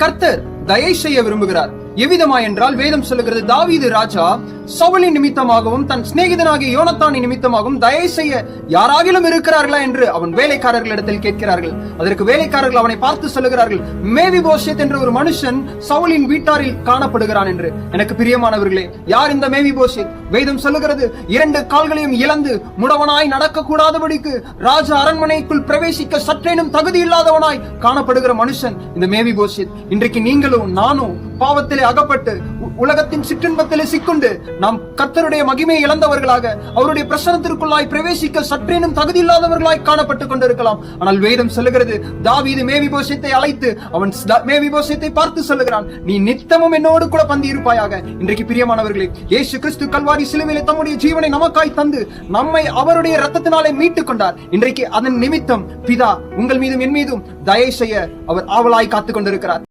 கர்த்தர் தயை செய்ய விரும்புகிறார். எவ்விதமாய் என்றால் வேதம் சொல்லுகிறது, தாவீது ராஜா சவுலின் நிமித்தமாகவும் தன் சிநேகிதனாகிய யோனத்தானின் நிமித்தமாகவும் தயை செய்ய யாராகிலும் இருக்கிறார்களா என்று அவன் வேலைக்காரர்களிடத்தில் கேட்கிறார்கள். அதற்கு வேலைக்காரர்கள் அவனை பார்த்து சொல்லுகிறார்கள், மேவிபோசேத் என்ற ஒரு மனுஷன் சவுலின் வீட்டாரில் காணப்படுகிறான் என்று. எனக்கு பிரியமானவர்களே, யார் இந்த மேவிபோசேத்? வேதம் சொல்லுகிறது, 2 கால்களையும் இழந்து முடவனாய் நடக்க கூடாதபடிக்கு ராஜா அரண்மனைக்குள் பிரவேசிக்க சற்றேனும் தகுதி இல்லாதவனாய் காணப்படுகிற மனுஷன் இந்த மேவிபோசேத். இன்றைக்கு நீங்களும் நானும் பாவத்திலே அகப்பட்டு உலகத்தின் சிற்றின்பத்திலே சிக்குண்டு நாம் கர்த்தருடைய மகிமையை இழந்தவர்களாக அவருடைய பிரசன்னத்திற்குள்ளாய் பிரவேசிக்க சற்றேனும் தகுதி இல்லாதவர்களாய் காணப்பட்டுக் கொண்டிருக்கலாம். ஆனால் வேதம் சொல்லுகிறது, தாவீது மேவிபோசேத்தை அழைத்து அவன் மேவிபோசேத்தை பார்த்து சொல்லுகிறான், நீ நித்தமும் என்னோடு கூட பந்தி இருப்பாயாக. இன்றைக்கு பிரியமானவர்களே, இயேசு கிறிஸ்து கல்வாரி சிலுவையிலே தம்முடைய ஜீவனை நமக்காய் தந்து நம்மை அவருடைய இரத்தத்தினாலே மீட்டுக் கொண்டார். இன்றைக்கு அதன் நிமித்தம் பிதா உங்கள் மீதும் என் மீதும் தயை செய்ய அவர் ஆவலாய் காத்துக் கொண்டிருக்கிறார்.